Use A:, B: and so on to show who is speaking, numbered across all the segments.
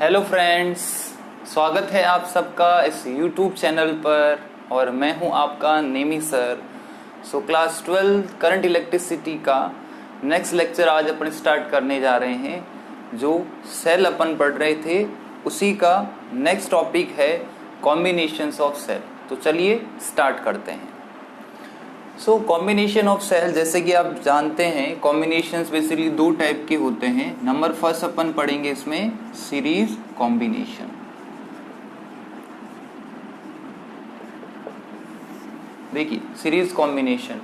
A: Hello friends, स्वागत है आप सबका इस यूट्यूब चैनल पर और मैं हूं आपका Nemi sir. Class 12 current electricity का नेक्स्ट लेक्चर आज अपन स्टार्ट करने जा रहे हैं। जो सेल अपन पढ़ रहे थे उसी का नेक्स्ट टॉपिक है कॉम्बिनेशंस ऑफ सेल। तो चलिए स्टार्ट करते हैं। कॉम्बिनेशन ऑफ सेल, जैसे कि आप जानते हैं कॉम्बिनेशंस बेसिकली दो टाइप के होते हैं। नंबर फर्स्ट अपन पढ़ेंगे इसमें सीरीज कॉम्बिनेशन। देखिए सीरीज कॉम्बिनेशन,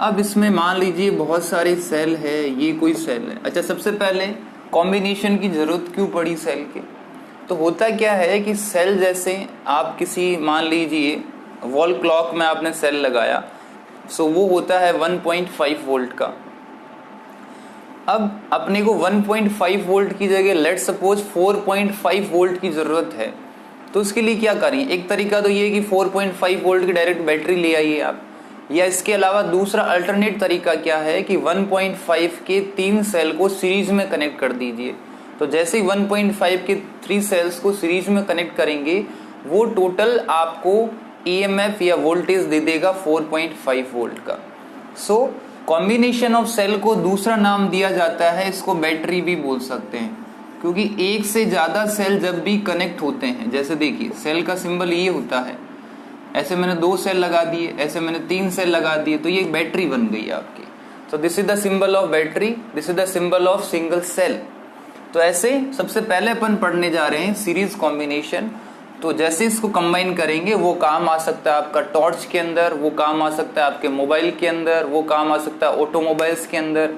A: अब इसमें मान लीजिए बहुत सारे सेल है, ये कोई सेल है। अच्छा, सबसे पहले कॉम्बिनेशन की जरूरत क्यों पड़ी सेल के? तो होता क्या है कि सेल, जैसे आप किसी मान लीजिए वॉल क्लॉक में आपने सेल लगाया, वो होता है 1.5 वोल्ट का। अब अपने को 1.5 वोल्ट की जगह लेट सपोज 4.5 वोल्ट की जरूरत है। तो उसके लिए क्या करें? एक तरीका तो ये है कि 4.5 वोल्ट की डायरेक्ट बैटरी ले आइए आप, या इसके अलावा दूसरा अल्टरनेट तरीका क्या है कि 1.5 के 3 सेल को सीरीज में कनेक्ट कर दीजिए। तो जैसे ही 1.5 के 3 सेल्स को सीरीज में कनेक्ट करेंगे, वो टोटल आपको EMF या वोल्टेज दे देगा 4.5 वोल्ट का। कॉम्बिनेशन ऑफ सेल को दूसरा नाम दिया जाता है, इसको बैटरी भी बोल सकते हैं, क्योंकि एक से ज्यादा सेल जब भी कनेक्ट होते हैं, जैसे देखिए सेल का सिंबल ये होता है, ऐसे मैंने 2 सेल लगा दिए, ऐसे मैंने 3 सेल लगा दिए, तो ये एक बैटरी बन गई आपकी। So this is the symbol of battery, this is the symbol of single cell. तो ऐसे सबसे पहले अपन पढ़ने जा रहे हैं सीरीज कॉम्बिनेशन। तो जैसे इसको कंबाइन करेंगे, वो काम आ सकता है आपका टॉर्च के अंदर, वो काम आ सकता है आपके मोबाइल के अंदर, वो काम आ सकता है ऑटोमोबाइल्स के अंदर।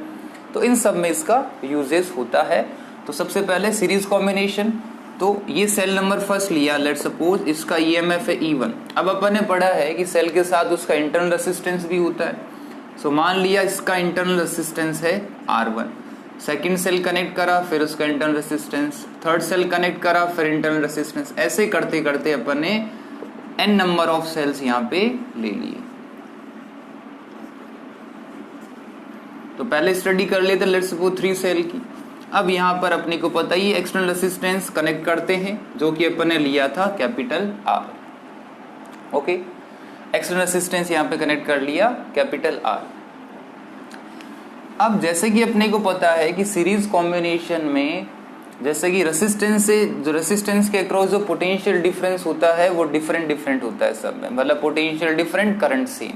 A: तो इन सब में इसका यूजेस होता है। तो सबसे पहले सीरीज कॉम्बिनेशन, तो ये सेल नंबर फर्स्ट लिया, लेट सपोज इसका EMF है E1। अब अपन ने पढ़ा है कि सेल के साथ उसका इंटरनल रेसिस्टेंस भी होता है। मान लिया इसका इंटरनल रेसिस्टेंस है R1। सेकेंड सेल कनेक्ट करा, फिर उसका internal resistance, third cell connect करा, फिर इंटरनल रेसिस्टेंस। ऐसे करते करते अपन ने n नंबर ऑफ सेल्स यहाँ पे ले लिए। तो पहले स्टडी कर लेते लेट्स सपोज 3 सेल की। अब यहाँ पर अपने को पता ही एक्सटर्नल रेसिस्टेंस कनेक्ट करते हैं, जो कि अपन ने लिया था capital R। Okay, external resistance यहाँ पे कनेक्ट कर लिया कैपिटल R। अब जैसे कि अपने को पता है कि सीरीज कॉम्बिनेशन में जैसे कि रेसिस्टेंस से जो रेसिस्टेंस के अक्रॉस जो पोटेंशियल डिफरेंस होता है वो डिफरेंट होता है सब में, मतलब पोटेंशियल डिफरेंट, करंट सेम।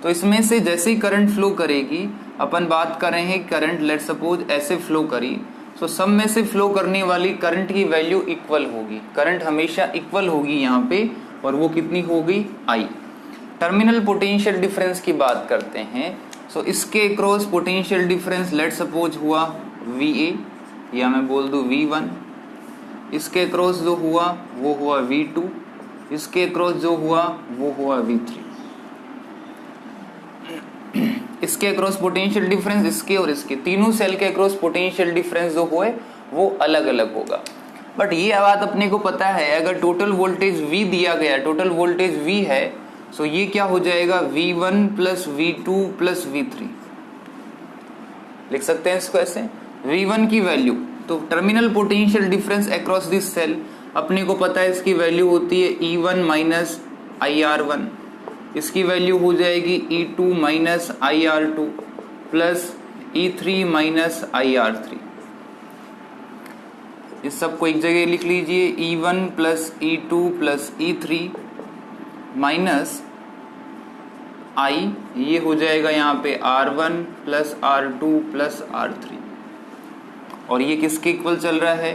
A: तो इसमें से जैसे ही करंट फ्लो करेगी, अपन बात कर रहे हैं करंट लेट सपोज ऐसे फ्लो करी, तो सब में से फ्लो करने वाली करंट की वैल्यू इक्वल होगी। करंट हमेशा इक्वल होगी यहाँ पे, और वो कितनी होगी? I। टर्मिनल पोटेंशियल डिफरेंस की बात करते हैं। इसके across potential difference let suppose हुआ VA, या मैं बोल दूं V1। इसके अक्रॉस जो हुआ वो हुआ V2। इसके अक्रॉस जो हुआ वो हुआ V3। इसके अक्रॉस पोटेंशियल डिफरेंस, इसके और इसके तीनों सेल के अक्रॉस पोटेंशियल डिफरेंस जो हुए वो अलग अलग होगा। बट ये बात अपने को पता है, अगर टोटल वोल्टेज V दिया गया, टोटल वोल्टेज V है, ये क्या हो जाएगा? V1 plus V2 plus V3। लिख सकते हैं इसको ऐसे। V1 की वैल्यू, तो terminal potential difference across this cell, अपने को पता है इसकी वैल्यू होती है E1 माइनस IR1। इसकी वैल्यू हो जाएगी E2 minus IR2 plus E3 minus IR3। इस सब को एक जगह लिख लीजिए, E1 plus E2 plus E3 minus I, ये हो जाएगा यहाँ पे R1 plus R2 plus R3, और ये किसके इक्वल चल रहा है?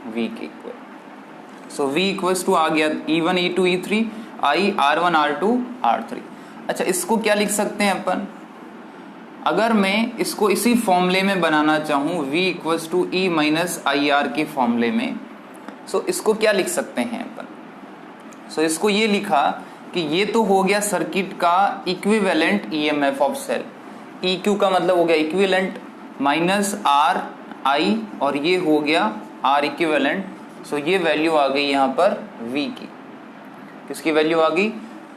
A: V के इक्वल। V इक्वल्स टू आ गया E1 E2 E3 I R1 R2 R3। अच्छा, इसको क्या लिख सकते हैं अपन? अगर मैं इसको इसी फॉर्मूले में बनाना चाहूँ, V equals to E minus IR के फॉर्मूले में, इसको क्या लिख सकते हैं अपन? इसको ये लिखा कि ये तो हो गया सर्किट का equivalent EMF of cell. EQ का मतलब हो गया इक्विवेलेंट, माइनस RI, और ये हो गया R इक्विवेलेंट। ये वैल्यू आ गई यहाँ पर V की। किसकी वैल्यू आ गई?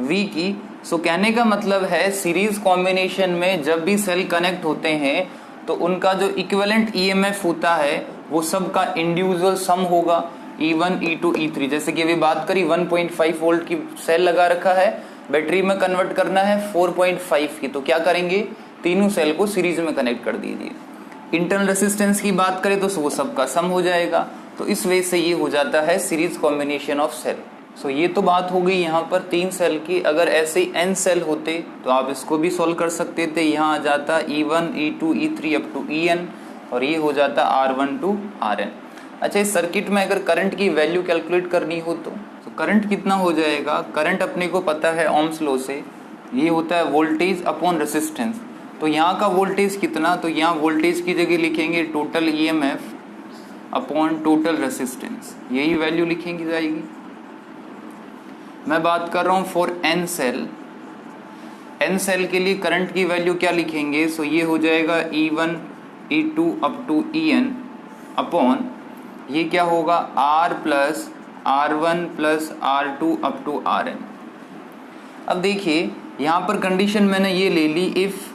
A: V की। कहने का मतलब है सीरीज कॉम्बिनेशन में जब भी सेल कनेक्ट होते हैं तो उनका जो इक्विवेलेंट EMF होता है वो सब का इंडिविजुअल सम होगा E1 E2 E3। जैसे कि अभी बात करी 1.5 वोल्ट की सेल लगा रखा है, बैटरी में कन्वर्ट करना है 4.5 की, तो क्या करेंगे, तीनों सेल को सीरीज में कनेक्ट कर दीजिए। इंटरनल रेसिस्टेंस की बात करें तो वो सबका सम हो जाएगा, तो इस वजह से ये हो जाता है series combination of cell. So ये तो बात हो गई यहाँ पर 3 सेल की। अगर ऐसे n सेल होते तो आप इसको भी सॉल्व कर सकते थे। यहाँ आ जाता E1 E2 E3 up to En, और ये हो जाता R1 टू Rn। अच्छा, इस सर्किट में अगर करंट की वैल्यू कैलकुलेट करनी हो तो करंट कितना हो जाएगा, करंट अपने को पता है ओम्स लॉ से, ये होता है वोल्टेज अपॉन रेसिस्टेंस। तो यहाँ का वोल्टेज कितना, तो यहाँ वोल्टेज की जगह लिखेंगे total EMF upon total resistance, यही वैल्यू लिखेंगी जाएगी। मैं बात कर रहा हूँ for n cell, n cell के लिए करंट की वैल्यू क्या लिखेंगे, सो ये हो जाएगा E1 E2 up to En upon ये क्या होगा R plus R1 plus R2 to टू Rn। अब देखिए यहाँ पर कंडीशन मैंने ये ले ली, if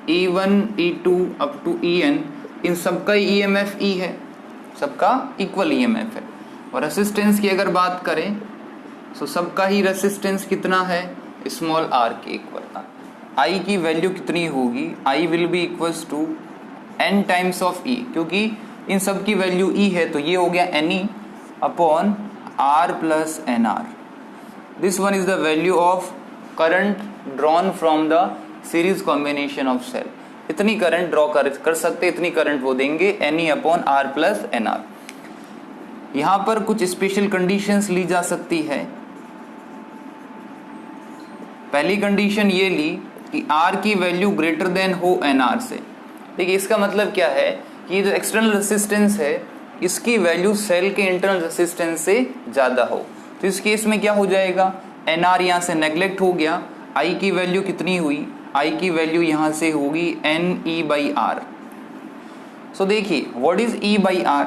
A: E1 E2 up to En, इन सबका EMF E है, सबका इक्वल EMF है। और रेसिस्टेंस की अगर बात करें तो सबका ही रेसिस्टेंस कितना है, स्मॉल r के इक्वल। I की वैल्यू कितनी होगी, I will be equals to n times of E, क्योंकि इन सब की वैल्यू E है, तो ये हो गया Ne upon R plus NR। This one is the value of current drawn from the series combination of cell. इतनी करंट ड्रॉ कर सकते, इतनी करंट वो देंगे Ne upon R plus NR। यहाँ पर कुछ स्पेशल कंडीशंस ली जा सकती है। पहली कंडीशन ये ली कि R की वैल्यू ग्रेटर देन हो NR से। देखिए इसका मतलब क्या है कि ये जो एक्सटर्नल रेसिस्टेंस है इसकी वैल्यू सेल के इंटरनल रेसिस्टेंस से ज़्यादा हो, तो इस केस में क्या हो जाएगा, NR यहाँ से नेग्लेक्ट हो गया, I की वैल्यू कितनी हुई, I की वैल्यू यहाँ से होगी Ne/R। सो देखिए व्हाट इज E/R,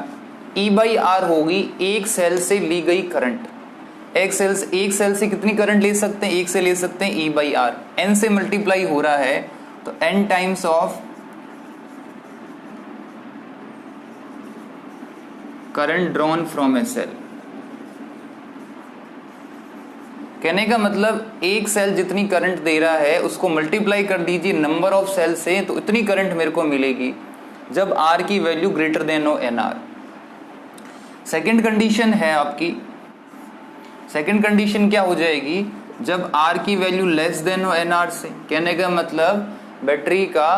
A: E/R होगी एक सेल से ली गई करंट। एक सेल से कितनी करंट ले सकते हैं, एक से ले सकते हैं E/R, n से मल्टीप्लाई हो रहा है तो n times of current drawn from a cell. कहने का मतलब एक सेल जितनी करंट दे रहा है उसको मल्टीप्लाई कर दीजिए नंबर ऑफ सेल से, तो इतनी करंट मेरे को मिलेगी जब R की वैल्यू ग्रेटर देन हो NR। सेकेंड कंडीशन है आपकी, सेकेंड कंडीशन क्या हो जाएगी, जब R की वैल्यू लेस देन हो NR से। कहने का मतलब बैटरी का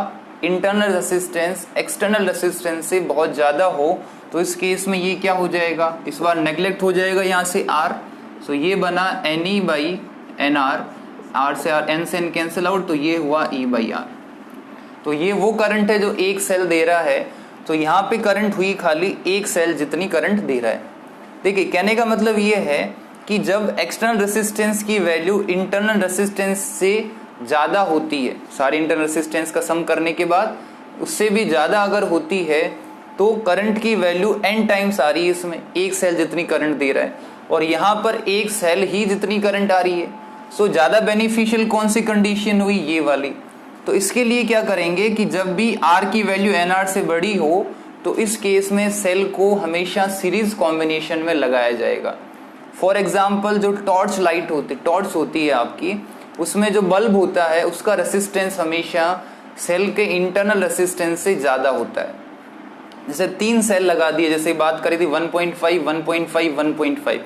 A: इंटरनल रेसिस्टेंस एक्सटर्नल रेसिस्टेंस से बहुत ज़्यादा हो, तो इस केस में ये क्या हो जाएगा, इस बार नेग्लेक्ट हो जाएगा यहाँ से R, सो ये बना Ne/NR, R से R, N से N कैंसिल आउट, तो ये हुआ E/R। तो ये वो करंट है जो एक सेल दे रहा है, तो यहाँ पे करंट हुई खाली एक सेल जितनी करंट दे रहा है। देखिए कहने का मतलब ये है कि जब एक्सटर्नल रेसिस्टेंस की वैल्यू इंटरनल रेसिस्टेंस से ज़्यादा होती है, सारे इंटरनल रेसिस्टेंस का सम करने के बाद उससे भी ज़्यादा अगर होती है तो करंट की वैल्यू n टाइम्स आ रही है, इसमें एक सेल जितनी करंट दे रहा है, और यहाँ पर एक सेल ही जितनी करंट आ रही है। सो ज़्यादा बेनिफिशियल कौन सी कंडीशन हुई, ये वाली। तो इसके लिए क्या करेंगे कि जब भी R की वैल्यू NR से बड़ी हो तो इस केस में सेल को हमेशा सीरीज कॉम्बिनेशन में लगाया जाएगा। फॉर एग्जाम्पल जो टॉर्च लाइट होती है आपकी, उसमें जो बल्ब होता है उसका रेसिस्टेंस हमेशा सेल के इंटरनल रेसिस्टेंस से ज़्यादा होता है। जैसे 3 सेल लगा दिए, जैसे बात करी थी 1.5 1.5 1.5,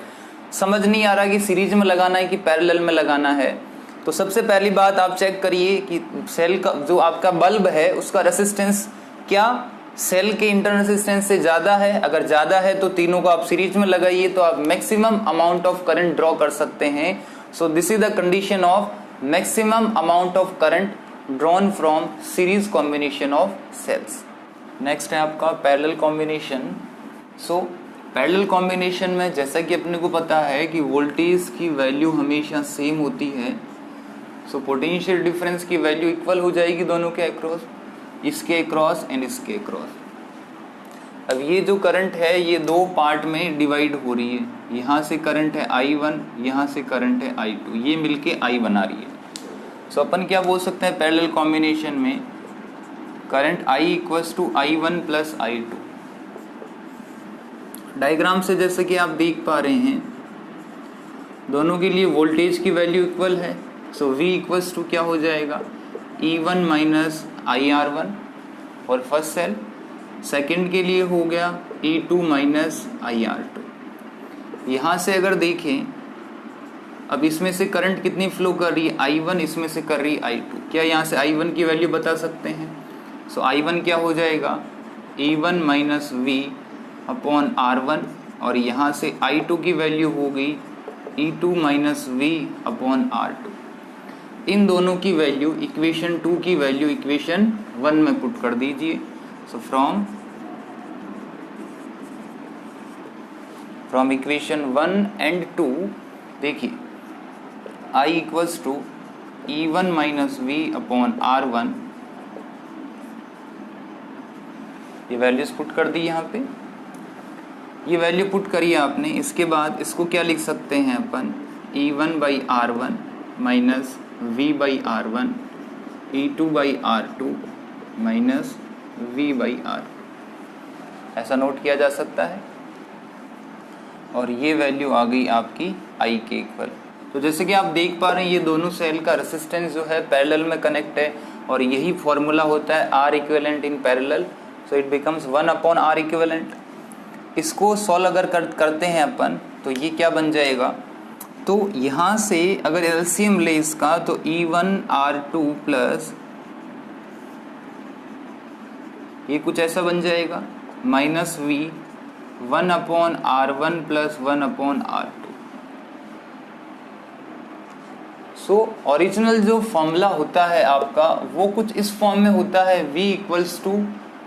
A: समझ नहीं आ रहा कि सीरीज में लगाना है कि पैरेलल में लगाना है। तो सबसे पहली बात आप चेक करिए कि सेल का जो आपका बल्ब है उसका रेसिस्टेंस क्या सेल के इंटरनल रेसिस्टेंस से ज़्यादा है। अगर ज़्यादा है तो तीनों को आप सीरीज में लगाइए तो आप maximum amount of current draw कर सकते हैं। So this is the condition of maximum amount of current drawn from series combination of cells. Next है आपका parallel combination. So parallel combination में जैसा कि अपने को पता है कि वोल्टेज की वैल्यू हमेशा सेम होती है, सो पोटेंशियल डिफरेंस की वैल्यू इक्वल हो जाएगी दोनों के अक्रॉस, इसके अक्रॉस एंड इसके अक्रॉस। अब ये जो करंट है ये 2 पार्ट में डिवाइड हो रही है, यहाँ से करंट है I1, यहाँ से करंट है I2, ये मिलके I बना रही है। सो अपन क्या बोल सकते हैं पैरेलल कॉम्बिनेशन में, current I equals to I1 plus I2। Diagram से जैसे कि आप देख पा रहे हैं दोनों के लिए वोल्टेज की वैल्यू इक्वल है। सो V इक्वल्स टू क्या हो जाएगा, E1 माइनस IR1 और फर्स्ट सेल, सेकंड के लिए हो गया E2 माइनस IR2। यहाँ से अगर देखें अब इसमें से करंट कितनी फ्लो कर रही है, I1, इसमें से कर रही है I2। क्या यहाँ से I1 की वैल्यू बता सकते हैं? सो I1 क्या हो जाएगा, E1 minus V upon R1 और यहाँ से I2 की वैल्यू हो गई E2 minus V upon R2। इन दोनों की वैल्यू इक्वेशन 2 की वैल्यू इक्वेशन 1 में पुट कर दीजिए। सो फ्रॉम इक्वेशन 1 एंड 2 देखिए I equals to E1 minus V upon R1, ये वैल्यूज पुट कर दी यहाँ पे, ये वैल्यू पुट करिए आपने। इसके बाद इसको क्या लिख सकते हैं अपन, E1 by R1 minus V by R1, E2 by R2 minus V by R, ऐसा नोट किया जा सकता है। और ये वैल्यू आ गई आपकी I के इक्वल। तो जैसे कि आप देख पा रहे हैं ये दोनों सेल का रेसिस्टेंस जो है पैरेलल में कनेक्ट है और यही फॉर्मूला होता है R equivalent in parallel. So it becomes 1 upon R equivalent. इसको सॉल्व अगर करते हैं अपन तो ये क्या बन जाएगा, तो यहाँ से अगर एलसीएम ले इसका तो E1 R2 प्लस ये कुछ ऐसा बन जाएगा minus V 1 upon R1 plus 1 upon R2। So original जो फॉर्मूला होता है आपका वो कुछ इस फॉर्म में होता है, V equals to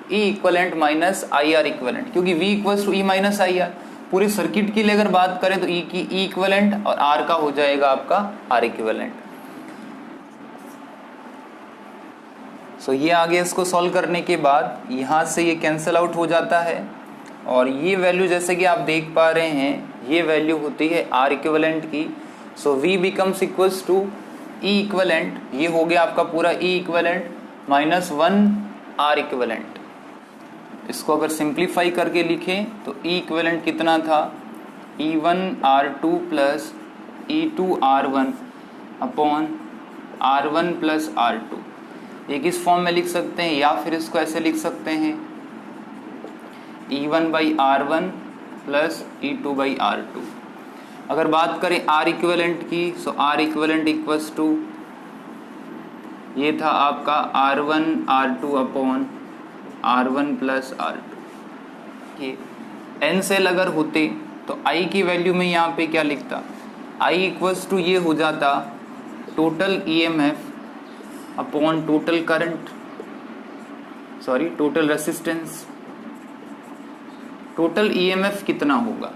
A: E equivalent minus IR equivalent, क्योंकि V equals to E minus IR। पूरे सर्किट के लिए अगर बात करें तो E की E इक्वलेंट और R का हो जाएगा आपका R इक्वलेंट। सो ये आगे इसको सॉल्व करने के बाद यहाँ से ये कैंसिल आउट हो जाता है और ये वैल्यू जैसे कि आप देख पा रहे हैं ये वैल्यू होती है R इक्वलेंट की। So V becomes equals to E equivalent, ये हो गया आपका पूरा E equivalent minus 1 R equivalent. इसको अगर सिंप्लीफाई करके लिखें तो E इक्वलेंट कितना था, E1 R2 plus E2 R1 upon R1 plus R2। एक इस फॉर्म में लिख सकते हैं या फिर इसको ऐसे लिख सकते हैं E1 by R1 plus E2 by R2। अगर बात करें R इक्वलेंट की सो R इक्वलेंट इक्वल्स टू ये था आपका R1 R2 upon R1 plus R2। ये N सेल अगर होते तो I की वैल्यू में यहाँ पे क्या लिखता, I इक्वल्स टू ये हो जाता total EMF upon total current, sorry total resistance. Total EMF कितना होगा,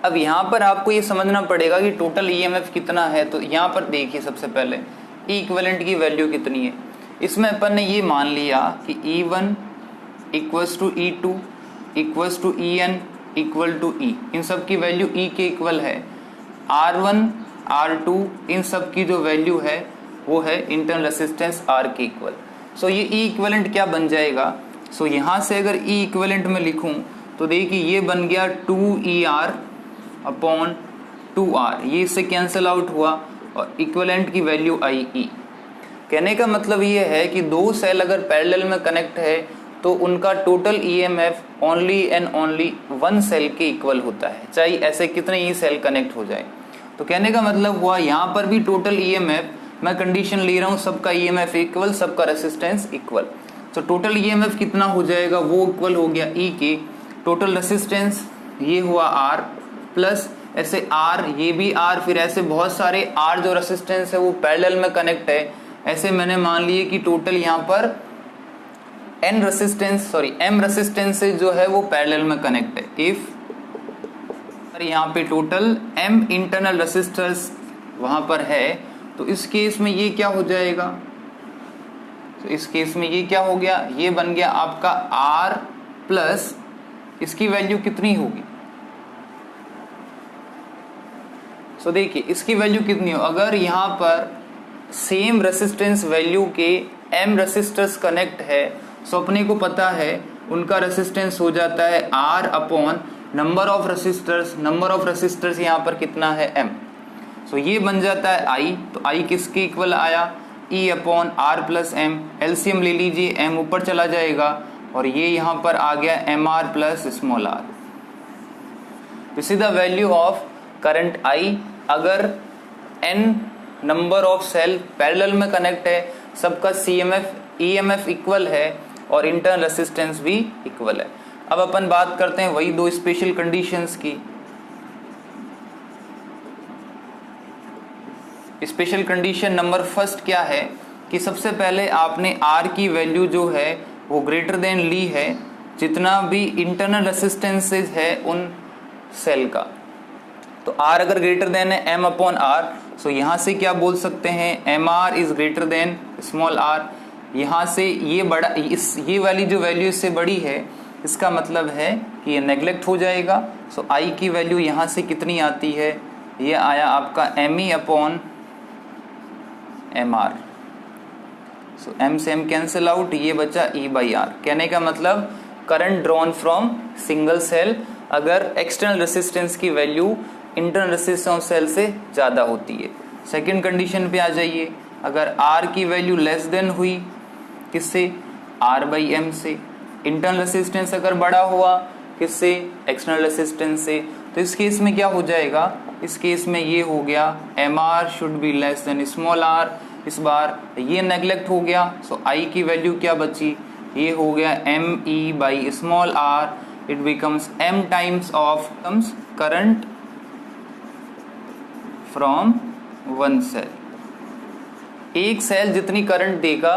A: अब यहाँ पर आपको ये समझना पड़ेगा कि टोटल EMF कितना है। तो यहाँ पर देखिए सबसे पहले E इक्वलेंट की वैल्यू कितनी है, इसमें अपन ने ये मान लिया कि E1 equals to E2 equals to EN equal to E, इन सब की वैल्यू E के इक्वल है। R1 R2 इन सब की जो वैल्यू है वो है इंटरनल रेसिस्टेंस R के इक्वल। सो ये E इक्वलेंट क्या बन जाएगा, सो यहाँ से अगर E इक्वलेंट में लिखूं तो देखिए ये बन गया 2ER अपॉन 2R, ये इससे कैंसिल आउट हुआ और इक्विवेलेंट की वैल्यू IE। कहने का मतलब ये है कि दो सेल अगर पैरेलल में कनेक्ट है तो उनका total EMF only and only one cell के इक्वल होता है, चाहे ऐसे कितने ही सेल कनेक्ट हो जाए। तो कहने का मतलब हुआ यहाँ पर भी टोटल EMF मैं कंडीशन ले रहा हूँ सबका EMF इक्वल, सबका रेसिस्टेंस इक्वल। तो टोटल EMF कितना हो जाएगा, वो इक्वल हो गया E के टोटल रेसिस्टेंस, ये हुआ R प्लस ऐसे R, ये भी R, फिर ऐसे बहुत सारे R जो रेसिस्टेंस है वो पैरेलल में कनेक्ट है। ऐसे मैंने मान लिए कि टोटल यहाँ पर M रेसिस्टेंस से जो है वो पैरेलल में कनेक्ट है। इफ यहाँ पे टोटल M इंटरनल रेसिस्टर्स वहां पर है तो इस केस में ये क्या हो जाएगा, तो इस केस में ये क्या हो गया, ये बन गया आपका R प्लस इसकी वैल्यू कितनी होगी, सो देखिए इसकी वैल्यू कितनी हो, अगर यहाँ पर सेम रेसिस्टेंस वैल्यू के M रेसिस्टर्स कनेक्ट है सो अपने को पता है उनका रेसिस्टेंस हो जाता है R upon number of resistors. Number of resistors यहाँ पर कितना है M। सो ये बन जाता है I। तो I किसके इक्वल आया, E upon R plus M। LCM ले लीजिए, M ऊपर चला जाएगा और ये यहाँ पर आ गया MR plus small r। This is the value of current I अगर n number of cell parallel में कनेक्ट है, सबका CMF EMF इक्वल है और इंटरनल रेसिस्टेंस भी इक्वल है। अब अपन बात करते हैं वही दो स्पेशल कंडीशंस की। स्पेशल कंडीशन नंबर फर्स्ट क्या है कि सबसे पहले आपने R की वैल्यू जो है वो ग्रेटर देन ली है जितना भी इंटरनल रेसिस्टेंसेज है उन सेल का। तो R अगर ग्रेटर देन है M अपॉन R, सो यहाँ से क्या बोल सकते हैं, MR is greater than small r। यहाँ से ये बड़ा, ये वाली जो वैल्यू इससे बड़ी है, इसका मतलब है कि ये नेग्लेक्ट हो जाएगा। सो I की वैल्यू यहाँ से कितनी आती है, ये आया आपका ME upon MR। So M से M कैंसिल आउट, ये बचा E बाई R। कहने का मतलब current drawn from single cell अगर एक्सटर्नल रेसिस्टेंस की वैल्यू इंटरनल रेसिस्टेंस सेल से ज़्यादा होती है। सेकंड कंडीशन पे आ जाइए, अगर R की वैल्यू लेस देन हुई किससे, R बाई M से। इंटरनल रेसिस्टेंस अगर बड़ा हुआ किससे, एक्सटर्नल रेसिस्टेंस से। तो इस केस में क्या हो जाएगा, इस केस में ये हो गया MR should be less than small r। इस बार ये नेग्लेक्ट हो गया। सो I की वैल्यू क्या बची, ये हो गया ME by small r। It becomes M times of current from one cell. एक सेल जितनी करंट देगा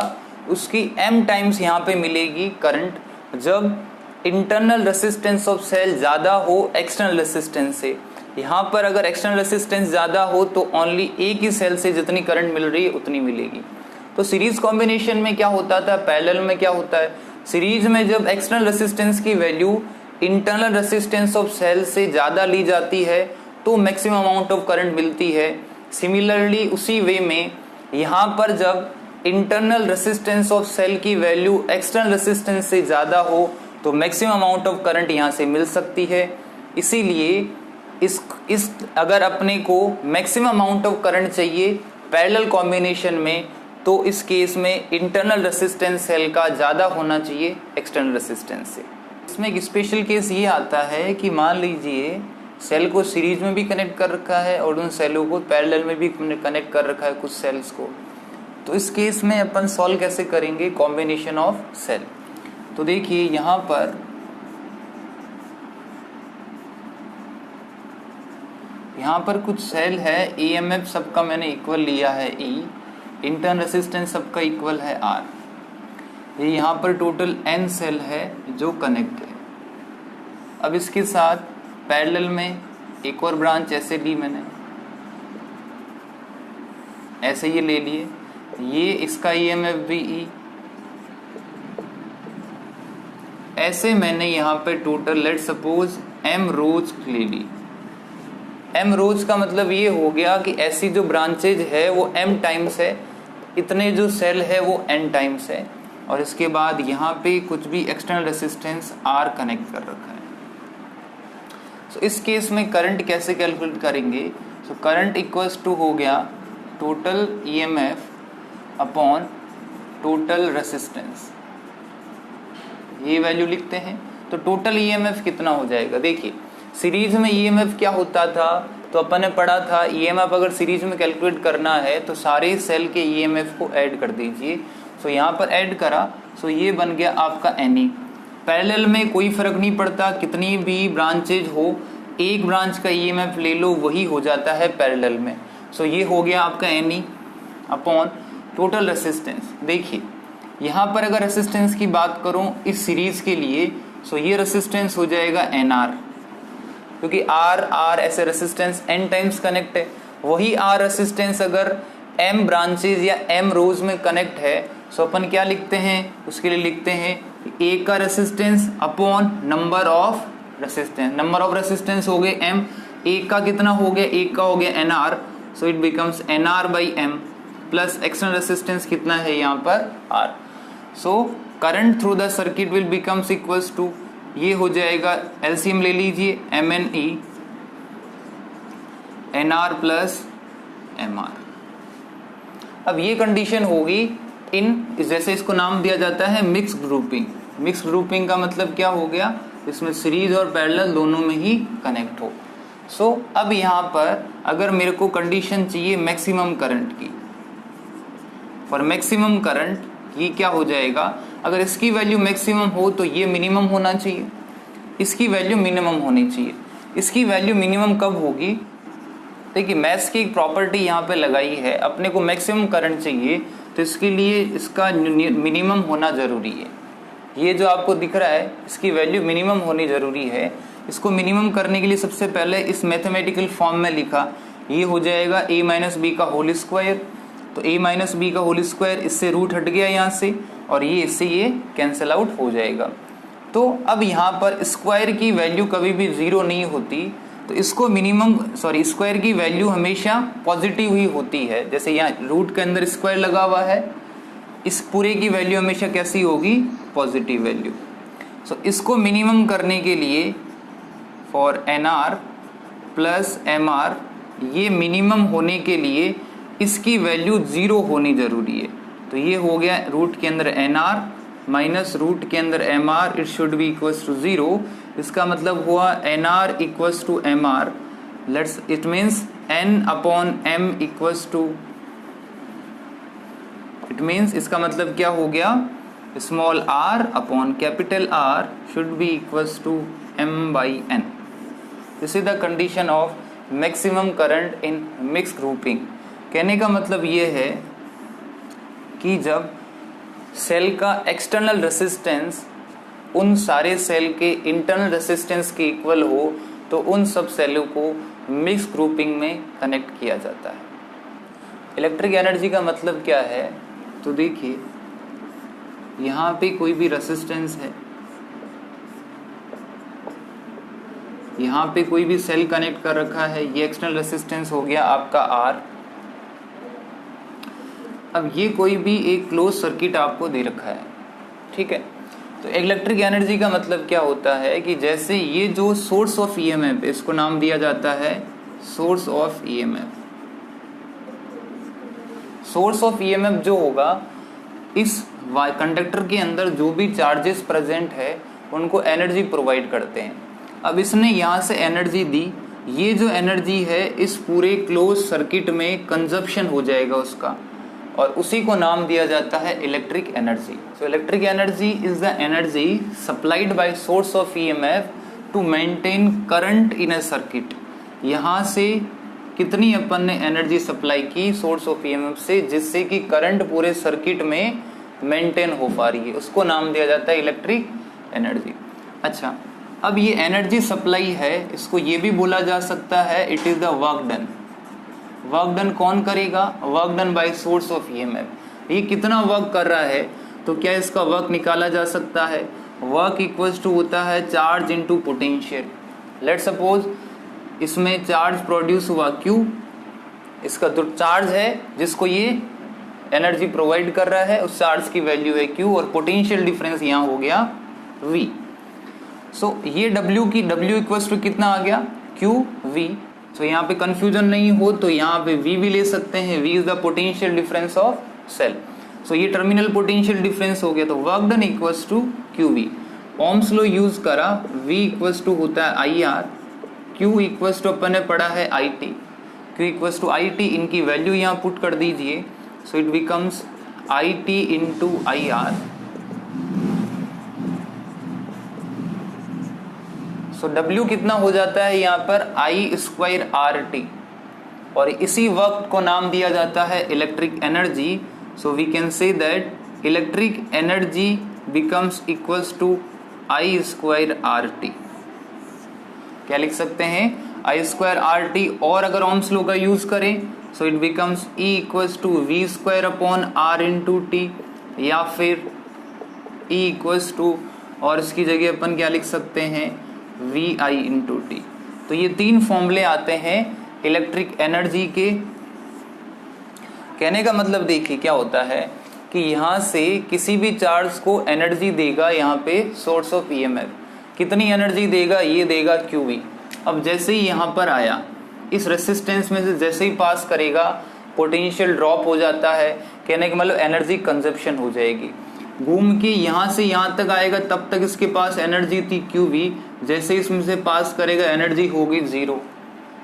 A: उसकी M टाइम्स यहाँ पे मिलेगी करंट जब इंटरनल रेसिस्टेंस ऑफ सेल ज़्यादा हो एक्सटर्नल रेसिस्टेंस से। यहाँ पर अगर एक्सटर्नल रेसिस्टेंस ज़्यादा हो तो ओनली एक ही सेल से जितनी करंट मिल रही है उतनी मिलेगी। तो सीरीज कॉम्बिनेशन में क्या होता था, पैरेलल में क्या होता है, सीरीज में जब एक्सटर्नल रेसिस्टेंस की value internal resistance of cell से ज़्यादा ली जाती है तो मैक्सिमम अमाउंट ऑफ करंट मिलती है। सिमिलरली उसी वे में यहाँ पर जब इंटरनल रेसिस्टेंस ऑफ सेल की वैल्यू एक्सटर्नल रेसिस्टेंस से ज़्यादा हो तो मैक्सिमम अमाउंट ऑफ करंट यहाँ से मिल सकती है। इसीलिए इस अगर अपने को मैक्सिमम अमाउंट ऑफ करंट चाहिए पैरेलल कॉम्बिनेशन में तो इस केस में इंटरनल रेसिस्टेंस सेल का ज़्यादा होना चाहिए एक्सटर्नल रेसिस्टेंस से। इसमें एक स्पेशल केस ये आता है कि मान लीजिए सेल को सीरीज में भी कनेक्ट कर रखा है और उन सेलों को पैरेलल में भी कनेक्ट कर रखा है कुछ सेल्स को। तो इस केस में अपन सॉल्व कैसे करेंगे कॉम्बिनेशन ऑफ सेल। तो देखिए यहाँ पर कुछ सेल है, EMF सबका मैंने इक्वल लिया है E, इंटरनल रेसिस्टेंस सबका इक्वल है R। ये यहाँ पर टोटल N सेल है जो कनेक्ट है। अब इसके साथ पैरेलल में एक और ब्रांच ऐसे ली मैंने, ऐसे ये ले लिए, ये इसका EMF भी E। ऐसे मैंने यहाँ पे टोटल लेट सपोज M रोज ले ली। M रोज का मतलब ये हो गया कि ऐसी जो ब्रांचेज है वो M टाइम्स है, इतने जो सेल है वो N टाइम्स है और इसके बाद यहाँ पे कुछ भी एक्सटर्नल रेसिस्टेंस R कनेक्ट कर रखा है। सो इस केस में करंट कैसे कैलकुलेट करेंगे, सो करंट इक्वल्स टू हो गया total EMF upon total resistance, ये वैल्यू लिखते हैं। तो टोटल EMF कितना हो जाएगा, देखिए सीरीज में EMF क्या होता था, तो अपन ने पढ़ा था EMF अगर सीरीज में कैलकुलेट करना है तो सारे सेल के EMF को ऐड कर दीजिए। सो यहाँ पर ऐड करा, सो ये बन गया आपका NE। पैरेलल में कोई फर्क नहीं पड़ता, कितनी भी ब्रांचेज हो एक ब्रांच का EMF ले लो वही हो जाता है पैरेलल में। सो ये हो गया आपका NE अपॉन टोटल रेसिस्टेंस। देखिए यहाँ पर अगर रेसिस्टेंस की बात करूँ इस सीरीज के लिए, सो ये रेसिस्टेंस हो जाएगा NR, क्योंकि R ऐसे रेसिस्टेंस N टाइम्स कनेक्ट है। वही R रेसिस्टेंस अगर M ब्रांचेज या M रोज में कनेक्ट है, सो अपन क्या लिखते हैं, उसके लिए लिखते हैं A का resistance upon number of resistance. Number of resistance हो गए M, A का कितना हो गया, A का हो गया NR, so it becomes NR by M plus external resistance कितना है यहाँ पर R। So current through the circuit will becomes equals to, ये हो जाएगा एलसीएम ले लीजिए MNE NR प्लस MR। अब ये कंडीशन होगी इन, जैसे इसको नाम दिया जाता है मिक्स ग्रुपिंग। मिक्स ग्रुपिंग का मतलब क्या हो गया, इसमें सीरीज और पैरेलल दोनों में ही कनेक्ट हो। सो अब यहाँ पर अगर मेरे को कंडीशन चाहिए मैक्सिमम करंट की, फॉर मैक्सिमम करंट ये क्या हो जाएगा, अगर इसकी वैल्यू मैक्सिमम हो तो ये मिनिमम होना चाहिए, इसकी वैल्यू मिनिमम होनी चाहिए। इसकी वैल्यू मिनिमम कब होगी, देखिए मैथ्स की एक प्रॉपर्टी यहाँ पे लगाई है, अपने को मैक्सिमम करंट चाहिए तो इसके लिए इसका मिनिमम होना जरूरी है। ये जो आपको दिख रहा है इसकी वैल्यू मिनिमम होनी जरूरी है। इसको मिनिमम करने के लिए सबसे पहले इस मैथमेटिकल फॉर्म में लिखा, ये हो जाएगा a माइनस बी का होल स्क्वायर। तो a माइनस बी का होल स्क्वायर, इससे रूट हट गया यहाँ से और ये इससे ये कैंसिल आउट हो जाएगा। तो अब यहाँ पर स्क्वायर की वैल्यू कभी भी जीरो नहीं होती, तो इसको मिनिमम स्क्वायर की वैल्यू हमेशा पॉजिटिव ही होती है। जैसे यहाँ रूट के अंदर स्क्वायर लगा हुआ है, इस पूरे की वैल्यू हमेशा कैसी होगी, पॉजिटिव वैल्यू। सो इसको मिनिमम करने के लिए फॉर NR प्लस MR, ये मिनिमम होने के लिए इसकी वैल्यू जीरो होनी जरूरी है। तो ये हो गया रूट के अंदर NR माइनस रूट के अंदर MR, it should be equals to zero. इसका मतलब हुआ NR equals to MR, let's it means N upon M equals to, it means इसका मतलब क्या हो गया, small r upon capital R should be equals to M by N। This is the condition of maximum current in mix grouping. कहने का मतलब ये है कि जब सेल का एक्सटर्नल रेसिस्टेंस उन सारे सेल के इंटरनल रेसिस्टेंस के इक्वल हो तो उन सब सेलों को मिक्स ग्रुपिंग में कनेक्ट किया जाता है। इलेक्ट्रिक एनर्जी का मतलब क्या है, तो देखिए यहाँ पे कोई भी रेसिस्टेंस है, यहाँ पे कोई भी सेल कनेक्ट कर रखा है, ये एक्सटर्नल रेसिस्टेंस हो गया आपका R। अब ये कोई भी एक क्लोज सर्किट आपको दे रखा है, ठीक है। तो इलेक्ट्रिक एनर्जी का मतलब क्या होता है कि जैसे ये जो सोर्स ऑफ EMF, इसको नाम दिया जाता है source of EMF। Source of EMF जो होगा, इस कंडक्टर के अंदर जो भी चार्जेस प्रेजेंट है उनको एनर्जी प्रोवाइड करते हैं। अब इसने यहाँ से एनर्जी दी, ये जो एनर्जी है इस पूरे क्लोज सर्किट में कंजप्शन हो जाएगा उसका, और उसी को नाम दिया जाता है electric energy. So electric energy is the energy supplied by source of EMF to maintain current in a circuit. यहाँ से कितनी अपन ने एनर्जी सप्लाई की सोर्स ऑफ EMF से, जिससे कि करंट पूरे सर्किट में मेंटेन हो पा रही है, उसको नाम दिया जाता है इलेक्ट्रिक एनर्जी। अच्छा, अब ये एनर्जी सप्लाई है, इसको ये भी बोला जा सकता है it is the work done. Work done कौन करेगा, work done by source of EMF। ये कितना वर्क कर रहा है, तो क्या इसका वर्क निकाला जा सकता है, वर्क इक्वल्स टू होता है charge into potential. Let's suppose इसमें चार्ज प्रोड्यूस हुआ Q, इसका जो चार्ज है जिसको ये एनर्जी प्रोवाइड कर रहा है उस चार्ज की वैल्यू है Q, और पोटेंशियल डिफरेंस यहाँ हो गया V। सो ये W इक्वल्स टू कितना आ गया, QV। सो यहाँ पे कंफ्यूजन नहीं हो तो यहाँ पे V भी ले सकते हैं, V is the potential difference of cell. So ये टर्मिनल पोटेंशियल डिफरेंस हो गया, तो work done equals to QV। Ohm's law use करा, V इक्वल्स टू होता है IR, Q इक्वल्स टू अपन ने पढ़ा है IT, Q equals to IT, इनकी वैल्यू यहाँ पुट कर दीजिए। So it becomes IT into IR। So W कितना हो जाता है यहाँ पर I स्क्वायर RT, और इसी वक्त को नाम दिया जाता है electric energy. So we can say that electric energy becomes equals to I square RT। क्या लिख सकते हैं, I स्क्वायर RT, और अगर ओम्स लॉ का यूज करें so it becomes E equals to V square upon R into T, या फिर E इक्वल्स टू, और इसकी जगह अपन क्या लिख सकते हैं, VI इंटू T। तो ये तीन फॉर्मूले आते हैं इलेक्ट्रिक एनर्जी के। कहने का मतलब देखिए क्या होता है कि यहाँ से किसी भी चार्ज को एनर्जी देगा यहाँ पे सोर्स ऑफ ईएमएफ। कितनी एनर्जी देगा? ये देगा QV। अब जैसे ही यहाँ पर आया, इस रेसिस्टेंस में से जैसे ही पास करेगा पोटेंशियल ड्रॉप हो जाता है, कहने का मतलब एनर्जी कंजप्शन हो जाएगी। घूम के यहाँ से यहाँ तक आएगा, तब तक इसके पास एनर्जी थी QV। जैसे इसमें से पास करेगा एनर्जी होगी 0।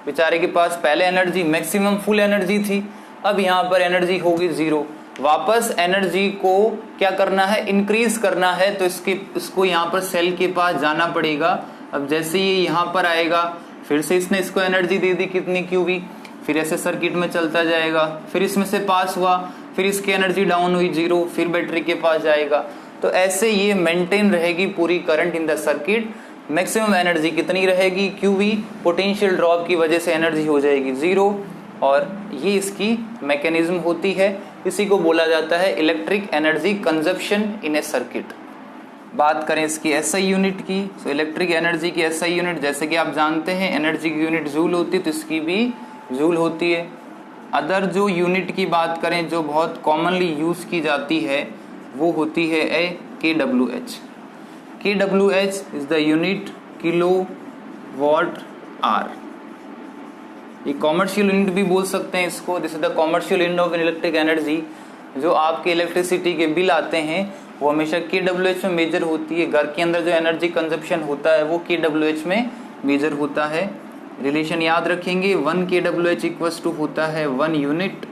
A: बेचारे के पास पहले एनर्जी मैक्सिमम फुल एनर्जी थी, अब यहाँ पर एनर्जी होगी 0। वापस एनर्जी को क्या करना है? इंक्रीज करना है, तो इसको यहाँ पर सेल के पास जाना पड़ेगा। अब जैसे ये यहाँ पर आएगा, फिर से इसने इसको एनर्जी दे दी कितनी? QV। फिर ऐसे सर्किट में चलता जाएगा, फिर इसमें से पास हुआ, फिर इसकी एनर्जी डाउन हुई 0, फिर बैटरी के पास जाएगा। तो ऐसे ये मेंटेन रहेगी पूरी current in the circuit. Maximum energy कितनी रहेगी? QV। पोटेंशियल ड्रॉप की वजह से एनर्जी हो जाएगी 0, और ये इसकी मैकेनिज्म होती है। इसी को बोला जाता है इलेक्ट्रिक एनर्जी कंजप्शन इन ए सर्किट। बात करें इसकी SI यूनिट की, तो इलेक्ट्रिक एनर्जी की SI यूनिट, जैसे कि आप जानते हैं एनर्जी की यूनिट जूल होती है, तो इसकी भी जूल होती है। अदर जो यूनिट की बात करें जो बहुत कॉमनली यूज की जाती है, वो होती है kWh। kWh is the unit kilo watt hour. ये कॉमर्शियल यूनिट भी बोल सकते हैं इसको। This is the commercial unit of electric energy. जो आपके इलेक्ट्रिसिटी के बिल आते हैं वो हमेशा kWh में मेजर होती है। घर के अंदर जो एनर्जी कंजप्शन होता है वो kWh में मेजर होता है। रिलेशन याद रखेंगे, 1 kWh इक्वल्स टू होता है 1 यूनिट,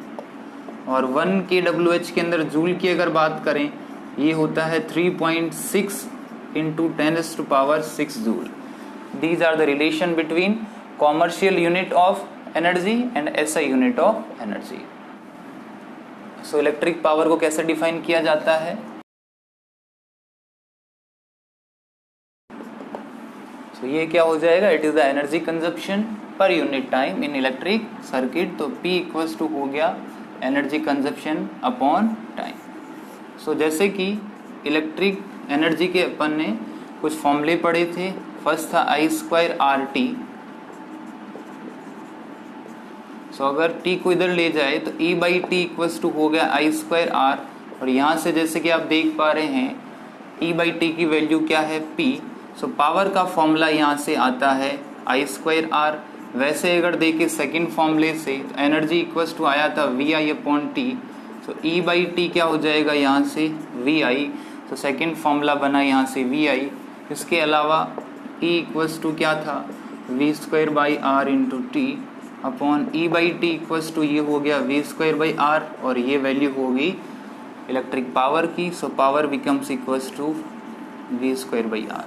A: और 1 kWh के अंदर जूल की अगर बात करें ये होता है 3.6 into 10⁻⁶ joule. These are the relation between commercial unit of energy and SI unit of energy. So electric power को कैसे डिफाइन किया जाता है? तो ये क्या हो जाएगा? It is the energy consumption per unit time in electric circuit. तो P इक्वल्स टू हो गया एनर्जी कंजप्शन अपॉन टाइम। सो जैसे कि इलेक्ट्रिक एनर्जी के अपन ने कुछ फॉर्मूले पढ़े थे। फर्स्ट था I²RT। सो अगर T को इधर ले जाए तो E/T इक्वल्स टू हो गया I²R, और यहाँ से जैसे कि आप देख पा रहे हैं E/T की वैल्यू क्या है? P। सो पावर का फॉर्मूला यहाँ से आता है I²R। वैसे अगर देखें सेकंड फॉर्मूले से तो एनर्जी इक्वल्स टू आया था VI/T। सो E/T क्या हो जाएगा यहाँ से? VI। तो सेकंड फॉर्मूला बना यहाँ से VI। इसके अलावा E इक्वल्स टू क्या था? V²/R into T upon E/T equals to ये हो गया V²/R, और ये वैल्यू होगी इलेक्ट्रिक पावर की। So power becomes equals to V²/R।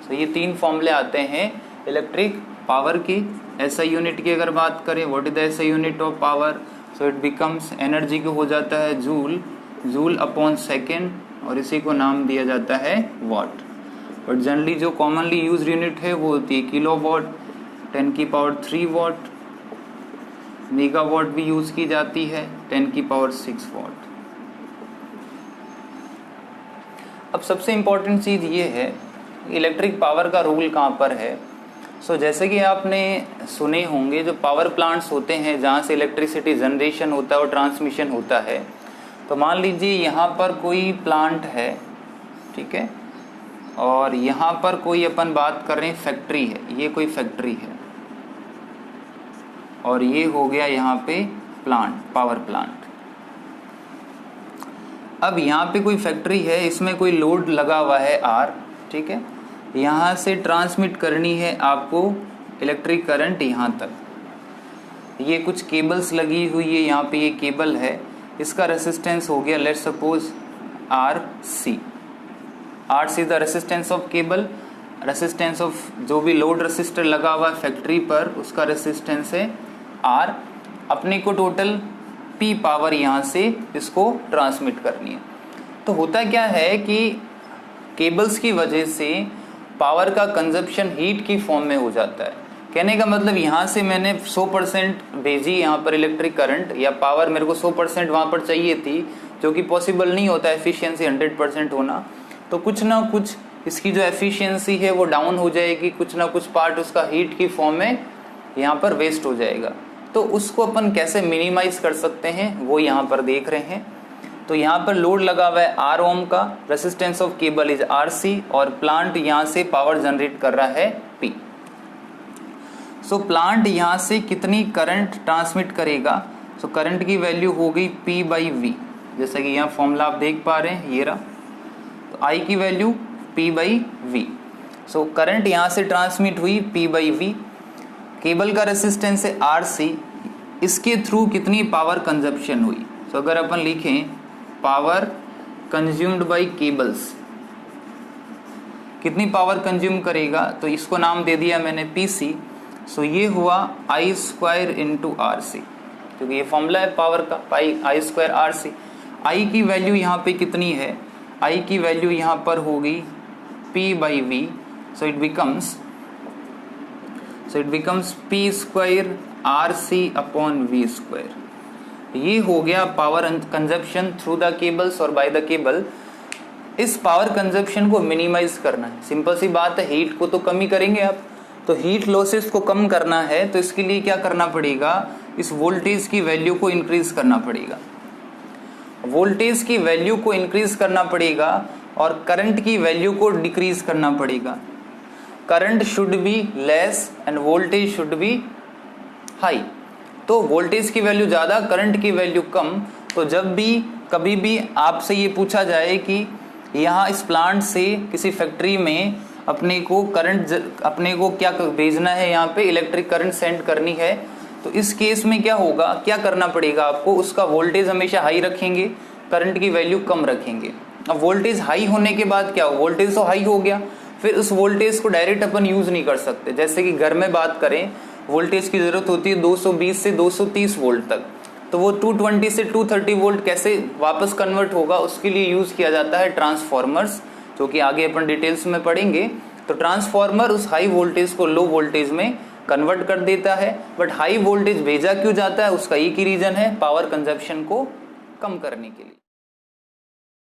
A: सो ये तीन फॉर्मूले आते हैं इलेक्ट्रिक पावर की। SI यूनिट की अगर बात करें, what is the SI unit of power? So it becomes energy को हो जाता है जूल, जूल अपॉन सेकेंड, और इसी को नाम दिया जाता है वॉट। बट जनरली जो कॉमनली यूज यूनिट है वो होती है किलोवाट, 10⁻³ वॉट। मेगावाट भी यूज की जाती है, 10�6 वॉट। अब सबसे इम्पोर्टेंट चीज ये है इलेक्ट्रिक पावर का रोल कहाँ पर है। सो जैसे कि आपने सुने होंगे जो पावर प्लांट्स होते हैं जहाँ से इलेक्ट्रिसिटी जनरेशन होता है और ट्रांसमिशन होता है। तो मान लीजिए यहाँ पर कोई प्लांट है, ठीक है, और यहाँ पर कोई अपन बात कर रहे हैं फैक्ट्री है, ये कोई फैक्ट्री है, और ये हो गया यहाँ पे प्लांट, पावर प्लांट। अब यहाँ पे कोई फैक्ट्री है, इसमें कोई लोड लगा हुआ है R, ठीक है। यहाँ से ट्रांसमिट करनी है आपको इलेक्ट्रिक करंट यहाँ तक। ये कुछ केबल्स लगी हुई है, यहाँ पे ये केबल है, इसका रेसिस्टेंस हो गया let's suppose RC। RC the resistance of cable, resistance of जो भी लोड रेसिस्टर लगा हुआ है फैक्ट्री पर उसका रेसिस्टेंस है R। अपने को टोटल P पावर यहाँ से इसको ट्रांसमिट करनी है। तो होता क्या है कि केबल्स की वजह से पावर का कंजप्शन हीट की फॉर्म में हो जाता है। कहने का मतलब यहाँ से मैंने 100% भेजी यहाँ पर इलेक्ट्रिक करंट या पावर, मेरे को 100% वहाँ पर चाहिए थी, जो कि पॉसिबल नहीं होता एफिशिएंसी 100% होना। तो कुछ ना कुछ इसकी जो एफिशिएंसी है वो डाउन हो जाएगी, कुछ ना कुछ पार्ट उसका हीट की फॉर्म में यहाँ पर वेस्ट हो जाएगा। तो उसको अपन कैसे मिनिमाइज कर सकते हैं वो यहाँ पर देख रहे हैं। तो यहाँ पर लोड लगा हुआ है R ओम का, resistance of cable is RC और प्लांट यहाँ से पावर जनरेट कर रहा है P। सो प्लांट यहाँ से कितनी करंट ट्रांसमिट करेगा? सो करंट की वैल्यू हो गई P/V, जैसा कि यहाँ फॉर्मूला आप देख पा रहे हैं, ये रहा। तो I की वैल्यू P/V। सो करंट यहाँ से ट्रांसमिट हुई P/V, केबल का रेसिस्टेंस है RC, इसके थ्रू कितनी पावर कंजप्शन हुई? सो अगर अपन लिखें पावर कंज्यूम्ड बाय केबल्स, कितनी पावर कंज्यूम करेगा, तो इसको नाम दे दिया मैंने PC। सो ये हुआ I² × RC, क्योंकि ये फॉर्मूला है पावर का, I² RC। I की वैल्यू यहाँ पे कितनी है? I की वैल्यू यहाँ पर होगी P/V। So it becomes P² RC/V²। ये हो गया power consumption through the cables और बाय द केबल। इस पावर कंजप्शन को मिनिमाइज करना है, सिंपल सी बात है, हीट को तो कम ही करेंगे आप, तो हीट लॉसेस को कम करना है, तो इसके लिए क्या करना पड़ेगा? इस वोल्टेज की वैल्यू को इंक्रीज करना पड़ेगा, वोल्टेज की वैल्यू को इंक्रीज करना पड़ेगा और करंट की वैल्यू को डिक्रीज करना पड़ेगा। Current should be less end voltage should be high. तो वोल्टेज की वैल्यू ज़्यादा, करंट की वैल्यू कम। तो जब भी कभी भी आपसे ये पूछा जाए कि यहाँ इस प्लांट से किसी फैक्ट्री में अपने को क्या भेजना है, यहाँ पे इलेक्ट्रिक करंट सेंड करनी है, तो इस केस में क्या होगा, क्या करना पड़ेगा आपको? उसका वोल्टेज हमेशा हाई रखेंगे, करंट की वैल्यू कम रखेंगे। अब वोल्टेज हाई होने के बाद क्या हो? वोल्टेज तो हाई हो गया, फिर उस वोल्टेज को डायरेक्ट अपन यूज नहीं कर सकते। जैसे कि घर में बात करें, वोल्टेज की जरूरत होती है 220 से 230 वोल्ट तक, तो वो 220 से 230 वोल्ट कैसे वापस कन्वर्ट होगा, उसके लिए यूज किया जाता है ट्रांसफॉर्मर्स, जो कि आगे अपन डिटेल्स में पढ़ेंगे। तो ट्रांसफॉर्मर उस हाई वोल्टेज को लो वोल्टेज में कन्वर्ट कर देता है। बट हाई वोल्टेज भेजा क्यों जाता है? उसका एक ही रीजन है, पावर कंजप्शन को कम करने के लिए।